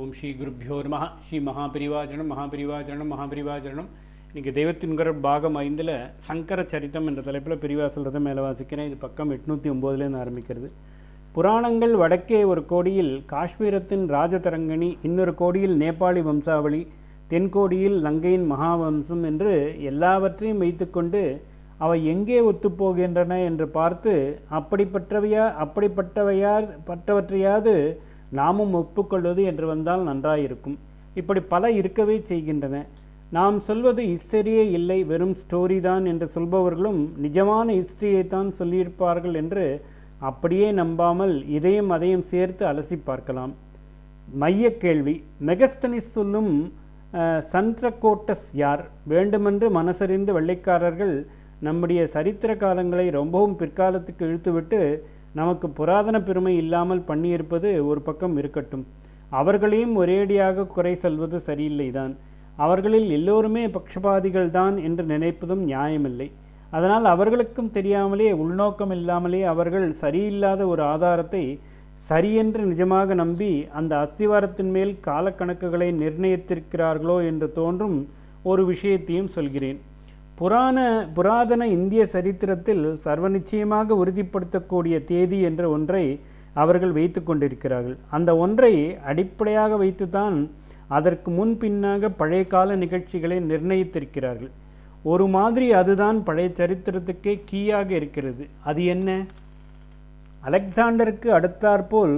ஓம் ஸ்ரீ குருப்யோ நமஹ. ஸ்ரீ மகாபிரிவாஜனம் மகாபிரிவாஜனம் மகாபிரிவாஜனம். இன்றைக்கி தெய்வத்தின்கிற பாகம் 5 சங்கர சரித்தம் என்ற தலைப்பில் பிரிவா சொல்கிறத மேலே வாசிக்கிறேன். இது பக்கம் 809 ஆரம்பிக்கிறது. புராணங்கள் வடக்கே ஒரு கோடியில் காஷ்மீரத்தின் ராஜதரங்கணி, இன்னொரு கோடியில் நேபாளி வம்சாவளி, தென்கோடியில் லங்கையின் மகாவம்சம் என்று எல்லாவற்றையும் வைத்துக்கொண்டு அவை எங்கே ஒத்துப்போகின்றன என்று பார்த்து அப்படிப்பட்டவற்றையாவது நாமும் ஒப்புக்கொள்வது என்று வந்தால் நன்றாயிருக்கும். இப்படி பல இருக்கவே செய்கின்றன. நாம் சொல்வது ஹிஸ்டரியே இல்லை, வெறும் ஸ்டோரி தான் என்று சொல்பவர்களும் நிஜமான ஹிஸ்டரியைத்தான் சொல்லியிருப்பார்கள் என்று அப்படியே நம்பாமல் இதையும் அதையும் சேர்த்து அலசி பார்க்கலாம். மைய கேள்வி: மெகஸ்தனிஸ் சொல்லும் சந்திரகோட்டஸ் யார்? வேண்டுமென்று மனசறிந்து வெள்ளைக்காரர்கள் நம்முடைய சரித்திர காலங்களை ரொம்பவும் பிற்காலத்துக்கு இழுத்துவிட்டு நமக்கு புராதன பெருமை இல்லாமல் பண்ணியிருப்பது ஒரு பக்கம் இருக்கட்டும். அவர்களையும் ஒரேடியாக குறை சொல்வது சரியில்லைதான். அவர்களில் எல்லோருமே பக்ஷபாதிகள் தான் என்று நினைப்பதும் நியாயமில்லை. அதனால் அவர்களுக்கும் தெரியாமலே, உள்நோக்கம் இல்லாமலே அவர்கள் சரியில்லாத ஒரு ஆதாரத்தை சரியென்று நிஜமாக நம்பி அந்த அஸ்திவாரத்தின் மேல் காலக்கணக்குகளை நிர்ணயித்திருக்கிறார்களோ என்று தோன்றும் ஒரு விஷயத்தையும் சொல்கிறேன். புராதன இந்திய சரித்திரத்தில் சர்வ நிச்சயமாக உறுதிப்படுத்தக்கூடிய தேதி என்ற ஒன்றை அவர்கள் வைத்து கொண்டிருக்கிறார்கள். அந்த ஒன்றை அடிப்படையாக வைத்துதான் அதற்கு முன்பின்னாக பழைய கால நிகழ்ச்சிகளை நிர்ணயித்திருக்கிறார்கள். ஒரு மாதிரி அதுதான் பழைய சரித்திரத்துக்கே கீயாக இருக்கிறது. அது என்ன? அலெக்சாண்டருக்கு அடுத்தாற்போல்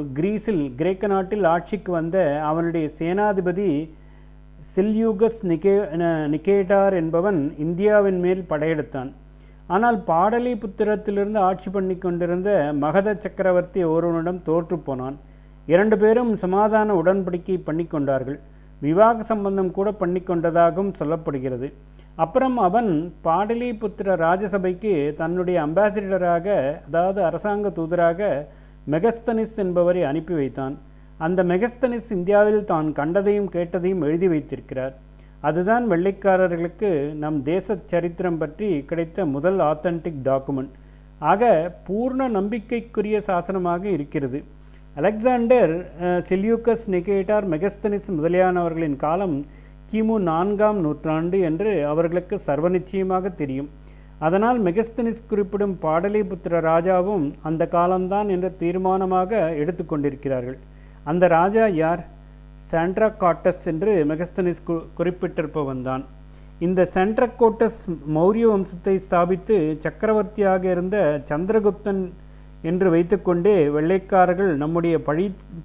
கிரேக்க நாட்டில் ஆட்சிக்கு வந்த அவனுடைய சேனாதிபதி செல்யூகஸ் நிகேட்டார் என்பவன் இந்தியாவின் மேல் படையெடுத்தான். ஆனால் பாடலிபுத்திரத்திலிருந்து ஆட்சி பண்ணி கொண்டிருந்த மகத சக்கரவர்த்தி ஒருவனிடம் தோற்று போனான். 2 பேரும் சமாதான உடன்படிக்கை பண்ணி கொண்டார்கள். விவாக சம்பந்தம் கூட பண்ணி கொண்டதாகவும் சொல்லப்படுகிறது. அப்புறம் அவன் பாடலிபுத்திர ராஜசபைக்கு தன்னுடைய அம்பாசிடராக, அதாவது அரசாங்க தூதராக மெகஸ்தனிஸ் என்பவரை அனுப்பி வைத்தான். அந்த மெகஸ்தனிஸ் இந்தியாவில் தான் கண்டதையும் கேட்டதையும் எழுதி வைத்திருக்கிறார். அதுதான் வெள்ளைக்காரர்களுக்கு நம் தேச சரித்திரம் பற்றி கிடைத்த முதல் ஆத்தன்டிக் டாக்குமெண்ட். ஆக பூர்ண நம்பிக்கைக்குரிய சாசனமாக இருக்கிறது. அலெக்சாண்டர், செல்யூக்கஸ், நிகேட்டார், மெகஸ்தனிஸ் முதலியானவர்களின் காலம் கிமு 4ஆம் நூற்றாண்டு என்று அவர்களுக்கு சர்வ நிச்சயமாக தெரியும். அதனால் மெகஸ்தனிஸ் குறிப்பிடும் பாடலிபுத்திர ராஜாவும் அந்த காலம்தான் என்று தீர்மானமாக எடுத்துக்கொண்டிருக்கிறார்கள். அந்த ராஜா யார்? சாண்ட்ராகாட்டஸ் என்று மெகஸ்தனிஸ் குறிப்பிட்டிருப்பவன் தான். இந்த சாண்ட்ராகோட்டஸ் மௌரிய வம்சத்தை ஸ்தாபித்து சக்கரவர்த்தியாக இருந்த சந்திரகுப்தன் என்று வைத்துக்கொண்டே வெள்ளைக்காரர்கள் நம்முடைய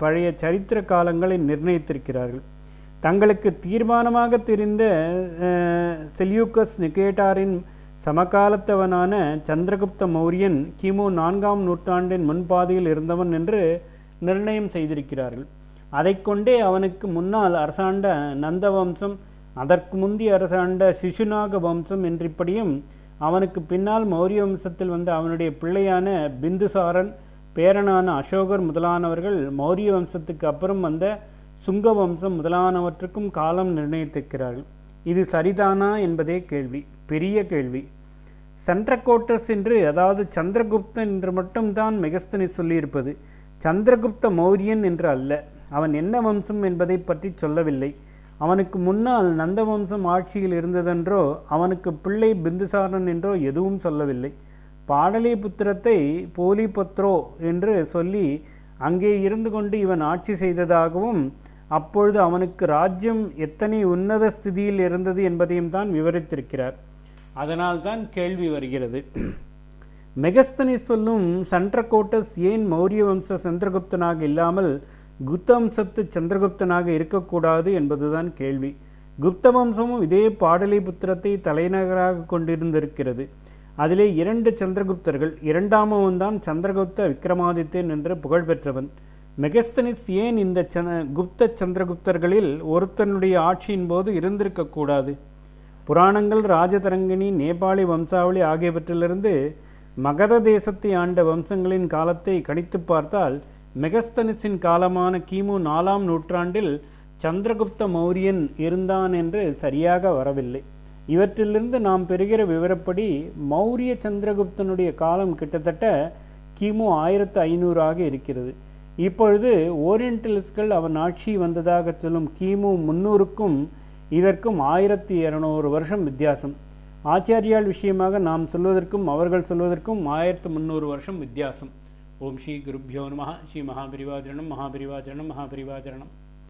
பழைய சரித்திர காலங்களை நிர்ணயித்திருக்கிறார்கள். தங்களுக்கு தீர்மானமாக தெரிந்த செல்யூக்கஸ் நிகேட்டாரின் சமகாலத்தவனான சந்திரகுப்த மௌரியன் கிமு 4ஆம் நூற்றாண்டின் முன்பாதியில் இருந்தவன் என்று நிர்ணயம் செய்திருக்கிறார்கள். அதை கொண்டே அவனுக்கு முன்னால் அரசாண்ட நந்த வம்சம், அதற்கு முந்தைய அரசாண்ட சிசுநாக வம்சம் என்றிப்படியும், அவனுக்கு பின்னால் மௌரிய வம்சத்தில் வந்த அவனுடைய பிள்ளையான பிந்துசாரன், பேரனான அசோகர் முதலானவர்கள் மௌரிய வம்சத்துக்கு அப்புறம் வந்த சுங்க வம்சம் முதலானவற்றுக்கும் காலம் நிர்ணயித்திருக்கிறார்கள். இது சரிதானா என்பதே கேள்வி, பெரிய கேள்வி. சந்திரகோட்டஸ் என்று, அதாவது சந்திரகுப்தன் என்று மட்டும்தான் மெகஸ்தனிஸ் சொல்லியிருப்பது. சந்திரகுப்த மௌரியன் என்று அல்ல. அவன் என்ன வம்சம் என்பதை பற்றி சொல்லவில்லை. அவனுக்கு முன்னால் நந்த வம்சம் ஆட்சியில் இருந்ததென்றோ அவனுக்கு பிள்ளை பிந்துசாரன் என்றோ எதுவும் சொல்லவில்லை. பாடலிபுத்திரத்தை போலிபத்ரோ என்று சொல்லி அங்கே இருந்து கொண்டு இவன் ஆட்சி செய்ததாகவும், அப்பொழுது அவனுக்கு ராஜ்யம் எத்தனை உன்னத ஸ்திதியில் இருந்தது என்பதையும் தான் விவரித்திருக்கிறார். அதனால்தான் கேள்வி வருகிறது: மெகஸ்தனிஸ் சொல்லும் சந்திரகோட்டஸ் ஏன் மௌரிய வம்ச சந்திரகுப்தனாக இல்லாமல் குப்த வம்சத்து சந்திரகுப்தனாக இருக்கக்கூடாது என்பதுதான் கேள்வி. குப்த வம்சமும் இதே பாடலிபுத்திரத்தை தலைநகராக கொண்டிருந்திருக்கிறது. அதிலே 2 சந்திரகுப்தர்கள். 2ஆமவன் தான் சந்திரகுப்த விக்ரமாதித்யன் என்று புகழ்பெற்றவன். மெகஸ்தனிஸ் ஏன் இந்த குப்த சந்திரகுப்தர்களில் ஒருத்தனுடைய ஆட்சியின் போது இருந்திருக்கக்கூடாது? புராணங்கள் ராஜதரங்கிணி, நேபாளி வம்சாவளி ஆகியவற்றிலிருந்து மகத தேசத்தை ஆண்ட வம்சங்களின் காலத்தை கணித்து பார்த்தால் மெகஸ்தனிஸின் காலமான கிமு 4ஆம் நூற்றாண்டில் சந்திரகுப்த மௌரியன் இருந்தான் என்று சரியாக வரவில்லை. இவற்றிலிருந்து நாம் பெறுகிற விவரப்படி மௌரிய சந்திரகுப்தனுடைய காலம் கிட்டத்தட்ட கிமு 1500 இருக்கிறது. இப்பொழுது ஓரியண்டலிஸ்ட்கள் அவன் ஆட்சி வந்ததாக சொல்லும் கிமு 300க்கும் இதற்கும் 1200 வருஷம் வித்தியாசம். ஆச்சாரியால் விஷயமாக நாம் சொல்வதற்கும் அவர்கள் சொல்வதற்கும் 1300 வருஷம் வித்தியாசம். ஓம் ஸ்ரீ குருப்யோ நமः. ஸ்ரீ மகாபரிவாஜனம் மகாபரிவாஜனம் மகாபரிவாஜனம்.